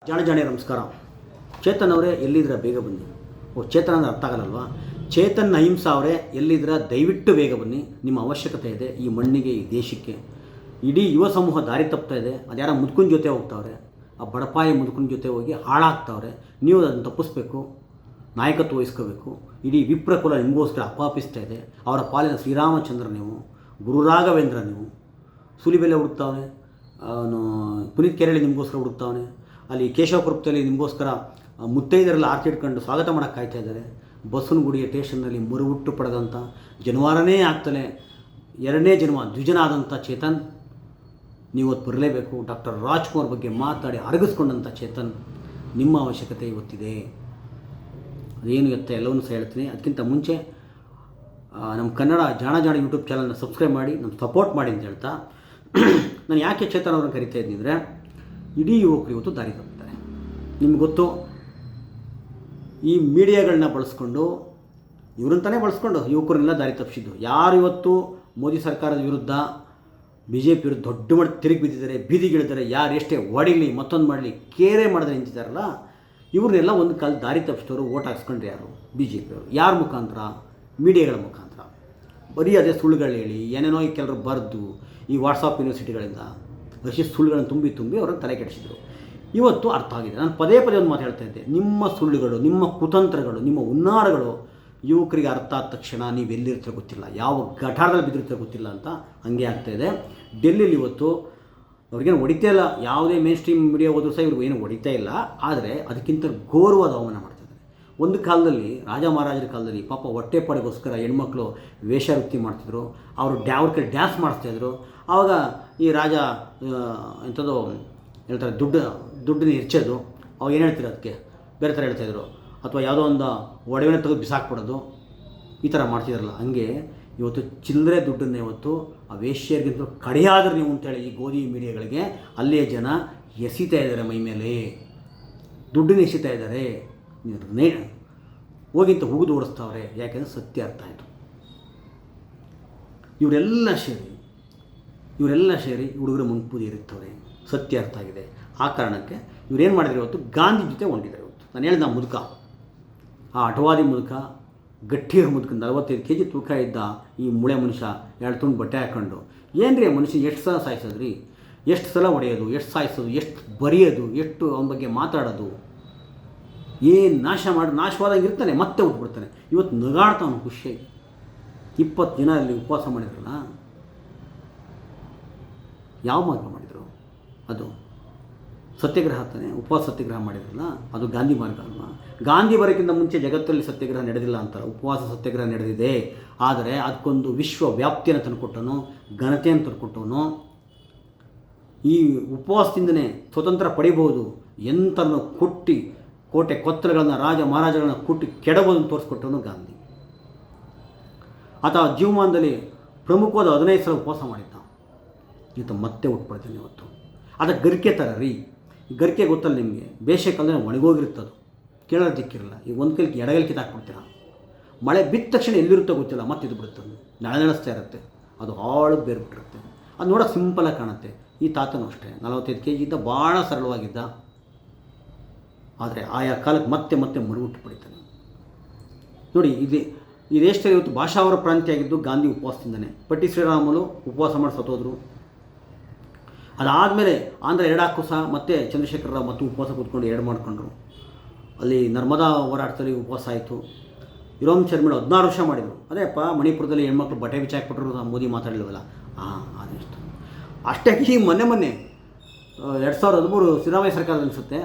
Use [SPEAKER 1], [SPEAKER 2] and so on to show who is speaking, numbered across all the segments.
[SPEAKER 1] ಜಾಣೆ ನಮಸ್ಕಾರ. ಚೇತನ್ ಅವರೇ ಎಲ್ಲಿದ್ದೀರಾ ಬೇಗ ಬನ್ನಿ. ಚೇತನ್ ಅಂದರೆ ಅರ್ಥ ಆಗಲ್ಲಲ್ವಾ? ಚೇತನ್ ಅಹಿಂಸಾ ಅವರೇ ಎಲ್ಲಿದ್ದೀರಾ ದಯವಿಟ್ಟು ಬೇಗ ಬನ್ನಿ. ನಿಮ್ಮ ಅವಶ್ಯಕತೆ ಇದೆ ಈ ಮಣ್ಣಿಗೆ, ಈ ದೇಶಕ್ಕೆ. ಇಡೀ ಯುವ ಸಮೂಹ ದಾರಿ ತಪ್ತಾ ಇದೆ. ಅದು ಯಾರ ಮುದುಕನ ಜೊತೆ ಹೋಗ್ತಾವ್ರೆ, ಆ ಬಡಪಾಯಿ ಮುದುಕನ ಜೊತೆ ಹೋಗಿ ಹಾಳಾಗ್ತಾವ್ರೆ. ನೀವು ಅದನ್ನು ತಪ್ಪಿಸ್ಬೇಕು, ನಾಯಕತ್ವ ವಹಿಸ್ಕೋಬೇಕು. ಇಡೀ ವಿಪ್ರಕುಲ ನಿಮಗೋಸ್ಕರ ಅಪಾಪಿಸ್ತಾ ಇದೆ. ಅವರ ಪಾಲಿನ ಶ್ರೀರಾಮಚಂದ್ರ ನೀವು, ಗುರುರಾಘವೇಂದ್ರ ನೀವು. ಸೂಲಿಬೆಲೆ ಹುಡುಕ್ತಾವನೆ, ಅವನು ಪುನೀತ್ ಕೆರಳಿ ನಿಮಗೋಸ್ಕರ ಹುಡುಕ್ತಾವನೆ. ಅಲ್ಲಿ ಕೇಶವಪುರದಲ್ಲಿ ನಿಮಗೋಸ್ಕರ ಮುತ್ತೈದರೆಲ್ಲ ಆರ್ತಿ ಇಟ್ಕೊಂಡು ಸ್ವಾಗತ ಮಾಡೋಕ್ಕೆ ಕಾಯ್ತಾ ಇದ್ದಾರೆ. ಬಸವನಗುಡಿಯ ಸ್ಟೇಷನ್ನಲ್ಲಿ ಮರುಹುಟ್ಟು ಪಡೆದಂಥ ಜನವಾರನೇ ಆಗ್ತಲೇ ಎರಡನೇ ಜನ್ಮ ದ್ವಿಜನ ಆದಂಥ ಚೇತನ್, ನೀವತ್ತು ಬರಲೇಬೇಕು. ಡಾಕ್ಟರ್ ರಾಜ್ಕುಮಾರ್ ಬಗ್ಗೆ ಮಾತಾಡಿ ಅರಗಿಸ್ಕೊಂಡಂಥ ಚೇತನ್, ನಿಮ್ಮ ಅವಶ್ಯಕತೆ ಇವತ್ತಿದೆ. ಅದೇನು ಎತ್ತ ಎಲ್ಲವನ್ನೂ ಸಹ ಹೇಳ್ತೀನಿ. ಅದಕ್ಕಿಂತ ಮುಂಚೆ ನಮ್ಮ ಕನ್ನಡ ಜಾಣ ಯೂಟ್ಯೂಬ್ ಚಾನಲ್ನ ಸಬ್ಸ್ಕ್ರೈಬ್ ಮಾಡಿ, ನಮ್ಮ ಸಪೋರ್ಟ್ ಮಾಡಿ ಅಂತ ಹೇಳ್ತಾ, ನಾನು ಯಾಕೆ ಚೇತನ್ ಅವ್ರನ್ನ ಕರಿತಾ ಇದ್ದೀನಿ ಅಂದರೆ, ಇಡೀ ಯುವಕರು ಇವತ್ತು ದಾರಿ ತಪ್ಪಿದ್ದಾರೆ. ನಿಮ್ಗೆ ಗೊತ್ತು, ಈ ಮೀಡಿಯಾಗಳನ್ನ ಬಳಸ್ಕೊಂಡು, ಇವರಂತಾನೇ ಬಳಸ್ಕೊಂಡು ಯುವಕರನ್ನೆಲ್ಲ ದಾರಿ ತಪ್ಪಿಸಿದ್ದು. ಯಾರು ಇವತ್ತು ಮೋದಿ ಸರ್ಕಾರದ ವಿರುದ್ಧ, ಬಿ ಜೆ ಪಿ ವಿರುದ್ಧ ದೊಡ್ಡ ಮಟ್ಟ ತಿರುಗಿ ಬಿದ್ದಿದ್ದಾರೆ, ಬೀದಿಗಿಳಿದ್ದಾರೆ, ಯಾರು ಎಷ್ಟೇ ಹೊಡಿಲಿ ಮತ್ತೊಂದು ಮಾಡಲಿ ಕೇರೆ ಮಾಡದೆ ನಿಂತಿದ್ದಾರಲ್ಲ, ಇವ್ರನ್ನೆಲ್ಲ ಒಂದು ಕಾಲ ದಾರಿ ತಪ್ಪಿಸಿದವರು ಓಟ್ ಹಾಕ್ಸ್ಕೊಂಡ್ರೆ ಯಾರು? ಬಿ ಜೆ ಪಿಯವರು. ಯಾರ ಮುಖಾಂತರ? ಮೀಡಿಯಾಗಳ ಮುಖಾಂತರ. ಬರೀ ಅದೇ ಸುಳ್ಳುಗಳು ಹೇಳಿ ಏನೇನೋ ಈ ಕೆಲವರು ಬರೆದು ಈ ವಾಟ್ಸಪ್ ಯೂನಿವರ್ಸಿಟಿಗಳಿಂದ ಸುಳ್ಳುಗಳನ್ನು ತುಂಬಿ ಅವರನ್ನು ತಲೆ ಕೆಡಿಸಿದರು. ಇವತ್ತು ಅರ್ಥ ಆಗಿದೆ. ನಾನು ಪದೇ ಒಂದು ಮಾತು ಹೇಳ್ತಾ ಇದ್ದೆ, ನಿಮ್ಮ ಸುಳ್ಳುಗಳು, ನಿಮ್ಮ ಕುತಂತ್ರಗಳು, ನಿಮ್ಮ ಹುನ್ನಾರಗಳು ಯುವಕರಿಗೆ ಅರ್ಥ ಆದ ತಕ್ಷಣ ನೀವು ಎಲ್ಲಿರ್ತೀರೋ ಗೊತ್ತಿಲ್ಲ, ಯಾವ ಗಠಾರದಲ್ಲಿ ಬಿದ್ದಿರ್ತೀರೋ ಗೊತ್ತಿಲ್ಲ ಅಂತ ಹಂಗೆ ಆಗ್ತಾಯಿದೆ. ಡೆಲ್ಲಿಲಿ ಇವತ್ತು ಅವ್ರಿಗೇನು ಹೊಡಿತಾ ಇಲ್ಲ, ಯಾವುದೇ ಮೇನ್ ಸ್ಟ್ರೀಮ್ ಮೀಡಿಯಾ ಹೋದರೂ ಸಹ ಇವ್ರಿಗೆ ಏನು ಹೊಡಿತಾ ಇಲ್ಲ. ಆದರೆ ಅದಕ್ಕಿಂತ ಘೋರವಾದ ಅವಮಾನ ಮಾಡ್ತಾಯಿದ್ದಾರೆ. ಒಂದು ಕಾಲದಲ್ಲಿ ರಾಜ ಮಹಾರಾಜರ ಕಾಲದಲ್ಲಿ ಪಾಪ ಹೊಟ್ಟೆಪಾಡಿಗೋಸ್ಕರ ಹೆಣ್ಮಕ್ಳು ವೇಷವೃತ್ತಿ ಮಾಡ್ತಿದ್ರು, ಅವರು ಅವ್ರ ಕೈ ಡ್ಯಾನ್ಸ್ ಮಾಡಿಸ್ತಾಯಿದ್ರು. ಆವಾಗ ಈ ರಾಜ ಎಂಥದ್ದು ಹೇಳ್ತಾರೆ, ದುಡ್ಡನ್ನ ಹೆಚ್ಚೋದು, ಅವಾಗ ಏನು ಹೇಳ್ತೀರ ಅದಕ್ಕೆ ಬೇರೆ ಥರ ಹೇಳ್ತಾಯಿದ್ರು. ಅಥವಾ ಯಾವುದೋ ಒಂದು ಒಡವೆನ ತೆಗೆದು ಬಿಸಾಕ್ಬಿಡೋದು, ಈ ಥರ ಮಾಡ್ತಿದ್ರಲ್ಲ. ಹಂಗೆ ಇವತ್ತು ಚಿಲ್ಲರೆ ದುಡ್ಡನ್ನು ಇವತ್ತು ಆ ವೇಶ್ಯರಿಗಿಂತ ಕಡೆಯಾದ್ರೆ ನೀವು ಅಂತೇಳಿ ಈ ಗೋಧಿ ಮೀಡಿಯಾಗಳಿಗೆ ಅಲ್ಲಿಯ ಜನ ಎಸಿತಾ ಇದ್ದಾರೆ, ಮೈ ಮೇಲೆ ದುಡ್ಡನ್ನ ಎಸಿತಾ ಇದ್ದಾರೆ. ಹೋಗಿಂತ ಹುಗಿದು ಓಡಿಸ್ತಾವ್ರೆ. ಯಾಕೆಂದರೆ ಸತ್ಯ ಅರ್ಥ ಆಯಿತು. ಇವರೆಲ್ಲ ಸೇರಿ ಹುಡುಗರ ಮುಂಪೂದಿ ಇರುತ್ತವ್ರೆ. ಸತ್ಯ ಅರ್ಥ ಆಗಿದೆ. ಆ ಕಾರಣಕ್ಕೆ ಇವರೇನು ಮಾಡಿದ್ರು, ಇವತ್ತು ಗಾಂಧಿ ಜೊತೆ ಹೊಂಟಿದ್ದಾರೆ. ಇವತ್ತು ನಾನು ಹೇಳಿದ ಮುದುಕ, ಆ ಅಟವಾದಿ ಮುದುಕ, ಗಟ್ಟಿರೋ ಮುದುಕ, 45 kg ತೂಕ ಇದ್ದ ಈ ಮುಳೆ ಮನುಷ್ಯ, 2 ತುಂಡು ಬಟ್ಟೆ ಹಾಕ್ಕೊಂಡು, ಏನು ರೀ ಮನುಷ್ಯ ಎಷ್ಟು ಸಲ ಸಾಯಿಸೋದ್ರಿ, ಎಷ್ಟು ಸಲ ಹೊಡೆಯೋದು, ಎಷ್ಟು ಸಾಯಿಸೋದು, ಎಷ್ಟು ಬರೆಯೋದು, ಎಷ್ಟು ಅವನ ಬಗ್ಗೆ ಮಾತಾಡೋದು, ಏನು ನಾಶವಾದಂಗೆ ಇರ್ತಾನೆ, ಮತ್ತೆ ಉಟ್ಬಿಡ್ತಾನೆ. ಇವತ್ತು ನಗಾಡ್ತಾವನು ಖುಷಿಯಾಗಿ. 20 ದಿನ ಅಲ್ಲಿ ಉಪವಾಸ ಮಾಡಿದ್ರಲ್ಲ, ಯಾವ ಮಾರ್ಗ ಮಾಡಿದರು? ಅದು ಸತ್ಯಾಗ್ರಹ ತಾನೆ, ಉಪವಾಸ ಸತ್ಯಾಗ್ರಹ ಮಾಡಿದ್ರಲ್ಲ, ಅದು ಗಾಂಧಿ ಮಾರ್ಗ ಅಲ್ವಾ? ಗಾಂಧಿ ಬರೋಕ್ಕಿಂತ ಮುಂಚೆ ಜಗತ್ತಲ್ಲಿ ಸತ್ಯಾಗ್ರಹ ನಡೆದಿಲ್ಲ ಅಂತಾರೆ. ಉಪವಾಸ ಸತ್ಯಾಗ್ರಹ ನಡೆದಿದೆ. ಆದರೆ ಅದಕ್ಕೊಂದು ವಿಶ್ವ ವ್ಯಾಪ್ತಿಯನ್ನು ತಂದುಕೊಟ್ಟನು, ಘನತೆಯನ್ನು ತಂದುಕೊಟ್ಟವನು. ಈ ಉಪವಾಸದಿಂದನೇ ಸ್ವತಂತ್ರ ಪಡಿಬೋದು, ಎಂಥನ್ನು ಕೊಟ್ಟು ಕೋಟೆ ಕೊತ್ತಲಗಳನ್ನು, ರಾಜ ಮಹಾರಾಜಗಳನ್ನು ಕೊಟ್ಟು ಕೆಡಬೋದನ್ನು ತೋರಿಸ್ಕೊಟ್ಟವನು ಗಾಂಧಿ. ಆತ ಜೀವಮಾನದಲ್ಲಿ ಪ್ರಮುಖವಾದ 15 ಸಲ ಉಪವಾಸ ಮಾಡಿದ್ದ. ಇವತ್ತು ಮತ್ತೆ ಉಟ್ಕೊಳ್ತಾನೆ. ಇವತ್ತು ಅದಕ್ಕೆ ಗರಿಕೆ ಥರ ರೀ. ಗರಿಕೆ ಗೊತ್ತಲ್ಲ ನಿಮಗೆ, ಬೇಸಿಗೆ ಕಾಲದಲ್ಲಿ ಒಣಗೋಗಿರುತ್ತದು, ಕೇಳೋದು ದಿಕ್ಕಿರಲ್ಲ. ಈಗ ಒಂದು ಕೈಲಿ ಎಡಗಲ್ ಕಿತ್ತಾಕ್ಬಿಡ್ತೀರ, ಮಳೆ ಬಿದ್ದ ತಕ್ಷಣ ಎಲ್ಲಿರುತ್ತೋ ಗೊತ್ತಿಲ್ಲ, ಮತ್ತೆ ಇದು ಬಿಡುತ್ತೆ, ನಡೆಸ್ತಾ ಇರುತ್ತೆ, ಅದು ಹಾಳು ಬೇರ್ಬಿಟ್ಟಿರುತ್ತೆ. ಅದು ನೋಡೋಕೆ ಸಿಂಪಲಾಗಿ ಕಾಣುತ್ತೆ. ಈ ತಾತನೂ ಅಷ್ಟೇ 45 kg ಇದ್ದ, ಭಾಳ ಸರಳವಾಗಿದ್ದ. ಆದರೆ ಆಯಾ ಕಾಲಕ್ಕೆ ಮತ್ತೆ ಮರುಗುಟ್ಟು ಪಡಿತಾನೆ. ನೋಡಿ, ಈ ದೇಶದಲ್ಲಿ ಇವತ್ತು ಭಾಷಾವರ ಪ್ರಾಂತ್ಯ ಆಗಿದ್ದು ಗಾಂಧಿ ಉಪವಾಸದಿಂದನೇ. ಪಟ್ಟಿ ಶ್ರೀರಾಮುಲು ಉಪವಾಸ ಮಾಡಿ ಸತ್ತೋದ್ರು. ಅದಾದಮೇಲೆ ಆಂಧ್ರ 2 ಹಾಕು ಸಹ ಮತ್ತೆ ಚಂದ್ರಶೇಖರ ರಾವ್ ಮತ್ತು ಉಪವಾಸ ಕೂತ್ಕೊಂಡು 2 ಮಾಡಿಕೊಂಡ್ರು. ಅಲ್ಲಿ ನರ್ಮದಾ ಹೋರಾಟದಲ್ಲಿ ಉಪವಾಸ ಆಯಿತು. ಇರೋಮ್ ಶರ್ಮಿಳ 16 ವರ್ಷ ಮಾಡಿದರು. ಅದೇಪ್ಪ, ಮಣಿಪುರದಲ್ಲಿ ಹೆಣ್ಮಕ್ಳು ಬಟ್ಟೆ ಬಿಚ್ಚಾಕ್ಬಿಟ್ರು, ಮೋದಿ ಮಾತಾಡಲಿಲ್ವಲ್ಲ. ಅದೆಷ್ಟು ಅಷ್ಟೇ. ಈ ಮೊನ್ನೆ 2013 ಸಿದ್ದರಾಮಯ್ಯ ಸರ್ಕಾರದಲ್ಲಿ ಅನಿಸುತ್ತೆ,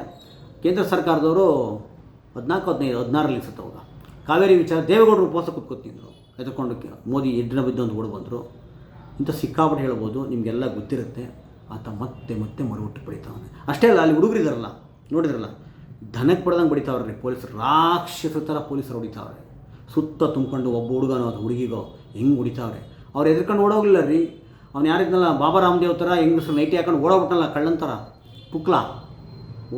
[SPEAKER 1] ಕೇಂದ್ರ ಸರ್ಕಾರದವರು 14-15-16 ಅನಿಸುತ್ತೆ. ಅವಾಗ ಕಾವೇರಿ ವಿಚಾರ ದೇವೇಗೌಡರು ಉಪವಾಸ ಕೂತ್ಕೊತಿದ್ರು, ಎದುರ್ಕೊಂಡಕ್ಕೆ ಮೋದಿ ಎಡ್ಡಿನ ಬಿದ್ದು ಅಂತ ಓಡಿ ಬಂದರು. ಇಂಥ ಸಿಕ್ಕಾಪಟ್ಟೆ ಹೇಳ್ಬೋದು, ನಿಮಗೆಲ್ಲ ಗೊತ್ತಿರುತ್ತೆ. ಆತ ಮತ್ತೆ ಮರುಹುಟ್ಟು ಪಡಿತಾವನೆ. ಅಷ್ಟೇ ಅಲ್ಲ, ಅಲ್ಲಿ ಹುಡುಗರಿದಾರಲ್ಲ, ನೋಡಿದ್ರಲ್ಲ, ದನಕ್ಕೆ ಪಡೆದಂಗೆ ಬಡಿತಾವ್ರಿ ಪೊಲೀಸರು. ರಾಕ್ಷಸ ಥರ ಪೊಲೀಸರು ಹೊಡಿತಾವ್ರೆ. ಸುತ್ತ ತುಂಬಿಕೊಂಡು ಒಬ್ಬ ಹುಡುಗನೋ ಅದು ಹುಡುಗಿಗೋ ಹೆಂಗೆ ಹೊಡಿತಾವ್ರೆ. ಅವ್ರು ಎದ್ಕೊಂಡು ಓಡೋಗಿಲ್ಲ ರೀ. ಅವ್ನು ಯಾರಿದ್ನಲ್ಲ, ಬಾಬಾ ರಾಮದೇವ್ ಥರ ಹೆಂಗಸರು ನೈಟಿ ಹಾಕೊಂಡು ಓಡೋಗ್ಬಿಟ್ಟಲ್ಲ, ಕಳ್ಳಂತರ ಪುಕ್ಲ,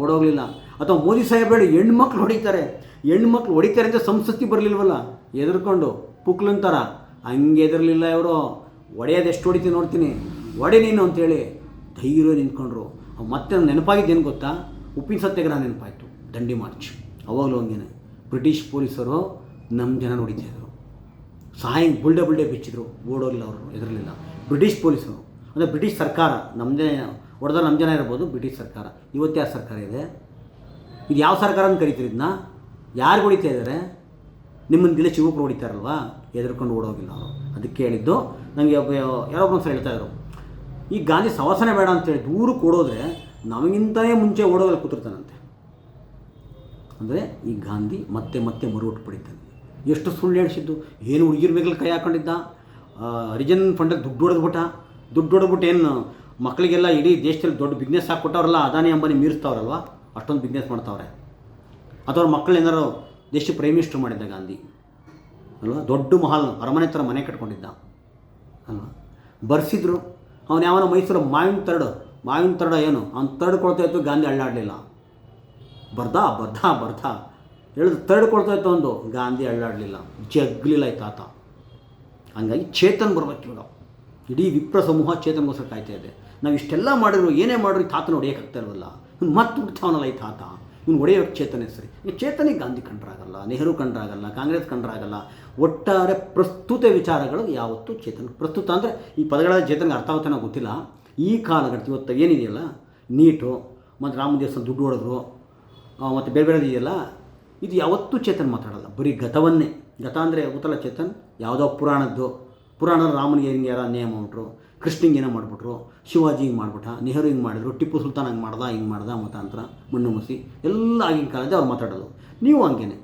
[SPEAKER 1] ಓಡೋಗಲಿಲ್ಲ. ಅಥವಾ ಮೋದಿ ಸಾಹೇಬರು ಹೆಣ್ಮಕ್ಳು ಹೊಡಿತಾರೆ ಅಂತ ಸಂಸತ್ತಿ ಬರಲಿಲ್ವಲ್ಲ, ಎದುರ್ಕೊಂಡು ಪುಕ್ಲಂತರ ಹಂಗೆ ಎದುರಲಿಲ್ಲ ಇವರು. ಹೊಡೆಯೋದು ಎಷ್ಟು ಹೊಡಿತೀನಿ ನೋಡ್ತೀನಿ, ಹೊಡೆ ನೀನು ಅಂತೇಳಿ ಧೈರ್ಯ ನಿಂತ್ಕೊಂಡ್ರು. ಮತ್ತೆ ನೆನಪಾಗಿದ್ದೇನು ಗೊತ್ತಾ, ಉಪ್ಪಿನ ಸತ್ಯಾಗ್ರಹ ನೆನಪಾಯಿತು, ದಂಡಿ ಮಾರ್ಚ್. ಅವಾಗಲೂ ಹಂಗೇನೆ ಬ್ರಿಟಿಷ್ ಪೊಲೀಸರು ನಮ್ಮ ಜನ ನೋಡಿದ್ದಾಯಿದ್ರು, ಸಹಾಯ ಬುಲ್ಡೆ ಬಿಚ್ಚಿದ್ರು, ಓಡೋಗಿಲ್ಲ, ಅವರು ಹೆದರಲಿಲ್ಲ. ಬ್ರಿಟಿಷ್ ಪೊಲೀಸರು ಅಂದರೆ ಬ್ರಿಟಿಷ್ ಸರ್ಕಾರ, ನಮ್ಮದೇ ಹೊಡೆದ ನಮ್ಮ ಜನ ಇರ್ಬೋದು, ಬ್ರಿಟಿಷ್ ಸರ್ಕಾರ. ಇವತ್ತು ಯಾವ ಸರ್ಕಾರ ಇದೆ? ಇದು ಯಾವ ಸರ್ಕಾರ ಅಂತ ಕರಿತೀರಿ? ಇದನ್ನ ಯಾರು ಹೊಡಿತಾ ಇದ್ದಾರೆ? ನಿಮ್ಮನ್ನು ಗಿಲೆ ಚಿಗುಪ್ರು ಹೊಡಿತಾರಲ್ವಾ, ಹೆದರ್ಕೊಂಡು ಓಡೋಗಿಲ್ಲ ಅವರು. ಅದಕ್ಕೆ ಹೇಳಿದ್ದು, ನನಗೆ ಯಾರೊಬ್ಬರು ಸಲ ಹೇಳ್ತಾಯಿದ್ರು, ಈ ಗಾಂಧಿ ಸವಾಸನೆ ಬೇಡ ಅಂತೇಳಿ ದೂರಕ್ಕೆ ಓಡೋದ್ರೆ ನಮಗಿಂತಲೇ ಮುಂಚೆ ಓಡೋದಲ್ಲಿ ಕೂತಿರ್ತಾನಂತೆ. ಅಂದರೆ ಈ ಗಾಂಧಿ ಮತ್ತೆ ಮತ್ತೆ ಮರುಹುಟ್ಟು ಪಡಿತಾನೆ. ಎಷ್ಟು ಸುಳ್ಳು ಹೇಳಿಸಿದ್ದು, ಏನು ಹುಡುಗಿರ ಮೇಲೆ ಕೈ ಹಾಕೊಂಡಿದ್ದ, ಹರಿಜನ್ ಫಂಡಲ್ಲಿ ದುಡ್ಡು ಹೊಡೆದ್ಬಿಟ್ಟು ಏನು ಮಕ್ಕಳಿಗೆಲ್ಲ ಇಡೀ ದೇಶದಲ್ಲಿ ದೊಡ್ಡ ಬಿಸ್ನೆಸ್ ಹಾಕ್ಕೊಟ್ಟವ್ರಲ್ಲ, ಅದಾನಿ ಅಂಬಾನಿ ಮೀರಿಸ್ತಾವ್ರಲ್ವ, ಅಷ್ಟೊಂದು ಬಿಸ್ನೆಸ್ ಮಾಡ್ತಾವ್ರೆ. ಅಥವಾ ಮಕ್ಕಳು ಏನಾರು ದೇಶಕ್ಕೆ ಪ್ರೈಮ್ ಮಿನಿಸ್ಟರ್ ಮಾಡಿದ್ದ ಗಾಂಧಿ ಅಲ್ವಾ, ದೊಡ್ಡ ಮಹಲ್ ಅರಮನೆ ಥರ ಮನೆ ಕಟ್ಕೊಂಡಿದ್ದ ಅಲ್ವಾ. ಬರ್ಸಿದ್ರು, ಅವನು ಯಾವನ ಮೈಸೂರು ಮಾವಿನ ತರಡ ಏನು ಅವ್ನು ತರ್ಡ್ ಕೊಡ್ತಾ ಇತ್ತು, ಗಾಂಧಿ ಅಳ್ಳಾಡಲಿಲ್ಲ. ಬರ್ದ ಹೇಳಿದ್ರು ತರ್ಡ್ ಕೊಡ್ತಾ ಇತ್ತು ಒಂದು, ಗಾಂಧಿ ಅಳ್ಳಾಡಲಿಲ್ಲ, ಜಗ್ಲಿಲ್ಲ ಈ ತಾತ. ಹಂಗಾಗಿ ಚೇತನ್ ಬರ್ಬೇಕು ಇವಾಗ. ಇಡೀ ವಿಪ್ರ ಸಮೂಹ ಚೇತನ್ಗೋಸ್ಕರ ಕಾಯ್ತಾ ಇದೆ. ನಾವು ಇಷ್ಟೆಲ್ಲ ಮಾಡಿದ್ರು, ಏನೇ ಮಾಡಿದ್ರು ಈ ತಾತನ ಹೊಡೆಯೋಕ್ಕಾಗ್ತಾ ಇಲ್ವಲ್ಲ, ಇವ್ನು ಮತ್ತೆ ಹುಡ್ತಾವನಲ್ಲ ಈ ತಾತ, ಇವ್ನು ಹೊಡೆಯೋಕ್ಕೆ ಚೇತನೇ ಸರಿ. ಚೇತನಿಗೆ ಗಾಂಧಿ ಕಂಡ್ರಾಗಲ್ಲ, ನೆಹರು ಕಂಡ್ರಾಗಲ್ಲ, ಕಾಂಗ್ರೆಸ್ ಕಂಡ್ರಾಗಲ್ಲ. ಒಟ್ಟಾರೆ ಪ್ರಸ್ತುತ ವಿಚಾರಗಳು ಯಾವತ್ತೂ ಚೇತನ್. ಪ್ರಸ್ತುತ ಅಂದರೆ ಈ ಪದಗಳ ಚೇತನ್ಗೆ ಅರ್ಥ ಆಗುತ್ತೇನೋ ಗೊತ್ತಿಲ್ಲ. ಈ ಕಾಲಘಟ್ಟ ಇವತ್ತು ಏನಿದೆಯಲ್ಲ, ನೀಟು ಮತ್ತು ರಾಮ ದೇವಸ್ಥಾನ ದುಡ್ಡು ಹೊಡೆದ್ರು ಮತ್ತು ಬೇರೆ ಇದೆಯಲ್ಲ, ಇದು ಯಾವತ್ತೂ ಚೇತನ್ ಮಾತಾಡಲ್ಲ, ಬರೀ ಗತವನ್ನೇ. ಗತ ಅಂದರೆ ಗೊತ್ತಲ್ಲ ಚೇತನ್, ಯಾವುದೋ ಪುರಾಣದ ರಾಮನಿಗೆ ಹಿಂಗೆ ಯಾರೋ ಅನ್ಯಾಯ ಮಾಡಿಬಿಟ್ರು, ಕೃಷ್ಣಂಗೆ ಏನೋ ಮಾಡಿಬಿಟ್ರು, ಶಿವಾಜಿ ಹಿಂಗೆ ಮಾಡಿಬಿಟ್ಟ, ನೆಹರು ಹಿಂಗೆ ಮಾಡಿದ್ರು, ಟಿಪ್ಪು ಸುಲ್ತಾನ್ ಹಂಗೆ ಮಾಡ್ದ ಮತಾಂತರ, ಮಣ್ಣು ಮಸಿ ಎಲ್ಲ ಆಗಿನ ಕಾಲದ ಅವ್ರು ಮಾತಾಡೋದು. ನೀವು ಹಂಗೇನೆ.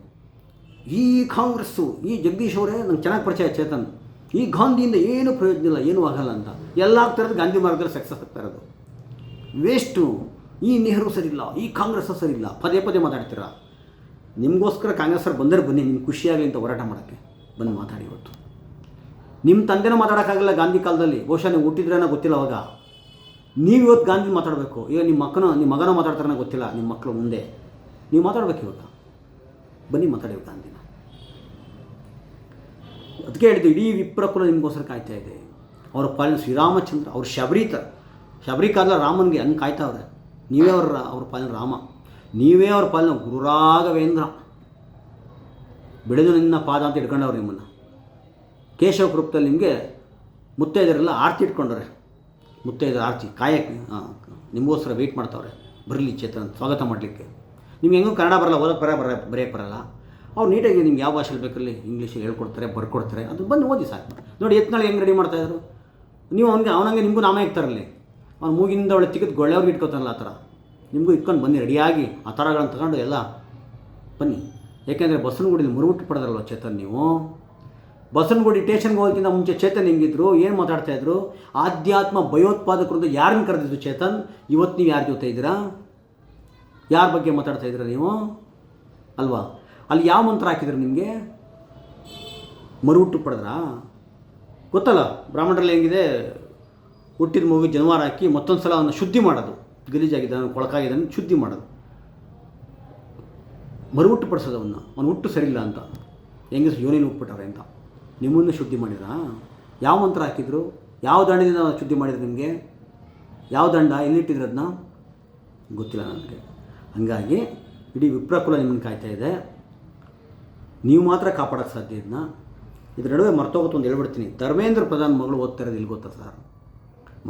[SPEAKER 1] ಈ ಕಾಂಗ್ರೆಸ್ಸು, ಈ ಜಗದೀಶ್ ಅವರೇ ನಂಗೆ ಚೆನ್ನಾಗಿ ಪರಿಚಯ ಚೇತನ್, ಈ ಗಾಂಧಿಯಿಂದ ಏನೂ ಪ್ರಯೋಜನ ಇಲ್ಲ, ಏನೂ ಆಗಲ್ಲ ಅಂತ ಎಲ್ಲ ಆಗ್ತಿರೋದು ಗಾಂಧಿ ಮಾರ್ಗದಲ್ಲಿ ಸಕ್ಸಸ್ ಆಗ್ತಾ ಇರೋದು. ವೇಸ್ಟು. ಈ ನೆಹರು ಸರಿಯಿಲ್ಲ, ಈ ಕಾಂಗ್ರೆಸ್ಸು ಸರಿಯಿಲ್ಲ, ಪದೇ ಮಾತಾಡ್ತೀರಾ. ನಿಮಗೋಸ್ಕರ ಕಾಂಗ್ರೆಸ್ಸರು ಬಂದರೆ ಬನ್ನಿ, ನಿಮ್ಗೆ ಖುಷಿಯಾಗಲಿ ಅಂತ ಹೋರಾಟ ಮಾಡೋಕ್ಕೆ ಬಂದು ಮಾತಾಡಿ. ಇವತ್ತು ನಿಮ್ಮ ತಂದೆನೂ ಮಾತಾಡೋಕ್ಕಾಗಲ್ಲ ಗಾಂಧಿ ಕಾಲದಲ್ಲಿ, ಬಹುಶಃ ನೀವು ಹುಟ್ಟಿದ್ರೇನೋ ಗೊತ್ತಿಲ್ಲ ಅವಾಗ. ನೀವು ಇವತ್ತು ಗಾಂಧಿ ಮಾತಾಡಬೇಕು. ಈಗ ನಿಮ್ಮ ಮಗನೂ ಮಾತಾಡ್ತಾರನೋ ಗೊತ್ತಿಲ್ಲ, ನಿಮ್ಮ ಮಕ್ಕಳು ಮುಂದೆ ನೀವು ಮಾತಾಡ್ಬೇಕು. ಇವಾಗ ಬನ್ನಿ ಮಾತಾಡಿ ಗಾಂಧಿನ. ಅದಕ್ಕೆ ಹೇಳಿದ್ದು, ಇಡೀ ವಿಪ್ರಕುಲ ನಿಮಗೋಸ್ಕರ ಕಾಯ್ತಾ ಇದೆ. ಅವರ ಪಾಲಿನ ಶ್ರೀರಾಮಚಂದ್ರ, ಅವ್ರ ಶಬರಿ ಕಾಲ ರಾಮನಿಗೆ ಹಂಗೆ ಕಾಯ್ತಾವ್ರೆ. ನೀವೇ ಅವ್ರ ಪಾಲಿನ ರಾಮ, ನೀವೇ ಅವ್ರ ಪಾಲಿನ ಗುರುರಾಘವೇಂದ್ರ. ಬೆಳೆದು ನಿನ್ನ ಪಾದ ಅಂತ ಇಟ್ಕೊಂಡವ್ರು ನಿಮ್ಮನ್ನು. ಕೇಶವ ಕೃಪ್ತಲ್ಲಿ ನಿಮಗೆ ಮುತ್ತೈದರೆಲ್ಲ ಆರತಿ ಇಟ್ಕೊಂಡವ್ರೆ, ಮುತ್ತೈದರ ಆರತಿ ಕಾಯಕ್ಕೆ ನಿಮಗೋಸ್ಕರ ವೆಯ್ಟ್ ಮಾಡ್ತಾವ್ರೆ. ಬರಲಿ ಚೇತನ್, ಸ್ವಾಗತ ಮಾಡಲಿಕ್ಕೆ. ನಿಮ್ಗೆ ಹೆಂಗೂ ಕನ್ನಡ ಬರಲ್ಲ, ಓದೋಕ್ಕೆ ಬರೆಯೋಕ್ಕೆ ಬರಲ್ಲ. ಅವ್ರು ನೀಟಾಗಿ ನಿಮ್ಗೆ ಯಾವ ಭಾಷೆಯಲ್ಲಿ ಬೇಕಲ್ಲಿ ಇಂಗ್ಲೀಷಲ್ಲಿ ಹೇಳ್ಕೊಡ್ತಾರೆ, ಬರ್ಕೊಡ್ತಾರೆ. ಅದು ಬಂದು ಓದಿ ಸಾಕು. ನೋಡಿ ಎತ್ನಾಳು ಹೆಂಗೆ ರೆಡಿ ಮಾಡ್ತಾಯಿದ್ರು. ನೀವು ಅವನಂಗೆ ನಿಮಗೂ ನಾಮ ಇಕ್ತಾರಲ್ಲಿ. ಅವ್ನು ಮೂಗಿಂದ ಒಳ್ಳೆ ತಿಕ್ಕದು ಗೊಳ್ಳೆಯವ್ರಿಗೆ ಇಟ್ಕೋತಾರಲ್ಲ, ಆ ಥರ ನಿಮಗೂ ಇಟ್ಕೊಂಡು ಬನ್ನಿ ರೆಡಿಯಾಗಿ. ಆ ಥರಗಳನ್ನು ತಗೊಂಡು ಎಲ್ಲ ಬನ್ನಿ. ಏಕೆಂದರೆ ಬಸವನಗುಡಿಯಲ್ಲಿ ಮುರುಗುಟ್ಟು ಪಡೆದ್ರಲ್ವ ಚೇತನ್ ನೀವು. ಬಸವನಗುಡಿ ಸ್ಟೇಷನ್ಗೆ ಹೋಗೋಕ್ಕಿಂತ ಮುಂಚೆ ಚೇತನ್ ಹೆಂಗಿದ್ರು, ಏನು ಮಾತಾಡ್ತಾಯಿದ್ರು? ಆಧ್ಯಾತ್ಮ ಭಯೋತ್ಪಾದಕರು ಯಾರನ್ನು ಕರೆದಿದ್ರು ಚೇತನ್? ಇವತ್ತು ನೀವು ಯಾರ ಜೊತೆ ಇದ್ದೀರಾ? ಯಾರ ಬಗ್ಗೆ ಮಾತಾಡ್ತಾಯಿದ್ದೀರಾ ನೀವು ಅಲ್ವಾ? ಅಲ್ಲಿ ಯಾವ ಮಂತ್ರ ಹಾಕಿದ್ರು ನಿಮಗೆ? ಮರುಹುಟ್ಟು ಪಡೆದ್ರಾ? ಗೊತ್ತಲ್ಲ, ಬ್ರಾಹ್ಮಣರಲ್ಲಿ ಹೆಂಗಿದೆ, ಹುಟ್ಟಿದ ಮಗು ಜನವಾರ ಹಾಕಿ ಮತ್ತೊಂದು ಸಲ ಅವನ್ನ ಶುದ್ಧಿ ಮಾಡೋದು, ಗಲೀಜಾಗಿದ್ದಾನೆ ಕೊಳಕಾಗಿದ್ದಾನೆ ಶುದ್ಧಿ ಮಾಡೋದು, ಮರುಹುಟ್ಟು ಪಡಿಸೋದು ಅವನು ಹುಟ್ಟು ಸರಿಯಿಲ್ಲ ಅಂತ, ಹೆಂಗೆ ಯೋನಿನ ಹುಟ್ಬಿಟ್ಟವ್ರೆ ಅಂತ. ನಿಮ್ಮನ್ನು ಶುದ್ಧಿ ಮಾಡಿದ್ರಾ? ಯಾವ ಮಂತ್ರ ಹಾಕಿದ್ರು? ಯಾವ ದಂಡದಿಂದ ಶುದ್ಧಿ ಮಾಡಿದ್ರು ನಿಮಗೆ? ಯಾವ ದಂಡ ಎಲ್ಲಿಟ್ಟಿದ್ರು ಅದನ್ನ ಗೊತ್ತಿಲ್ಲ ನನಗೆ. ಹಾಗಾಗಿ ಇಡೀ ವಿಪ್ರಕುಲ ನಿಮ್ಮನ್ನು ಕಾಯ್ತಾ ಇದೆ. ನೀವು ಮಾತ್ರ ಕಾಪಾಡೋಕ್ಕೆ ಸಾಧ್ಯ ಇದನ್ನ. ಇದ್ರ ನಡುವೆ ಮರ್ತೋಗುತ್ತೆ ಒಂದು ಹೇಳ್ಬಿಡ್ತೀನಿ. ಧರ್ಮೇಂದ್ರ ಪ್ರಧಾನ್ ಮಗಳು ಓದ್ತಾ ಇರೋದು ಇಲ್ಲಿ ಗೊತ್ತಾ ಸರ್?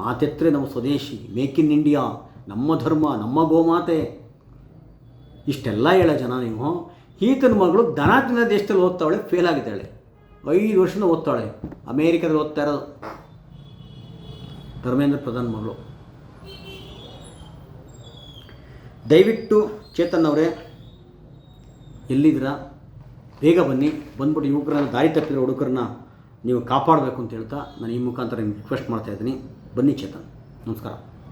[SPEAKER 1] ಮಾತೆತ್ತರೆ ನಮ್ಮ ಸ್ವದೇಶಿ, ಮೇಕ್ ಇನ್ ಇಂಡಿಯಾ, ನಮ್ಮ ಧರ್ಮ, ನಮ್ಮ ಗೋಮಾತೆ, ಇಷ್ಟೆಲ್ಲ ಹೇಳೋ ಜನ ನೀವು. ಈತನ ಮಗಳು ಧನಾತ್ಮಕ ದೇಶದಲ್ಲಿ ಓದ್ತಾವಳೆ, ಫೇಲ್ ಆಗಿದ್ದಾಳೆ. 5 ವರ್ಷದಿಂದ ಓದ್ತಾಳೆ, ಅಮೇರಿಕಾದಲ್ಲಿ ಓದ್ತಾ ಇರೋದು ಧರ್ಮೇಂದ್ರ ಪ್ರಧಾನ್ ಮಗಳು. ದಯವಿಟ್ಟು ಚೇತನ್ ಅವರೇ ಎಲ್ಲಿದ್ದೀರಾ? ಬೇಗ ಬನ್ನಿ. ಬಂದ್ಬಿಟ್ಟು ಯುವಕರನ್ನ, ದಾರಿ ತಪ್ಪಿರೋ ಹುಡುಗರನ್ನ ನೀವು ಕಾಪಾಡಬೇಕು ಅಂತ ಹೇಳ್ತಾ ನಾನು ಈ ಮುಖಾಂತರ ನಿಮ್ಗೆ ರಿಕ್ವೆಸ್ಟ್ ಮಾಡ್ತಾಯಿದ್ದೀನಿ. ಬನ್ನಿ ಚೇತನ್. ನಮಸ್ಕಾರ.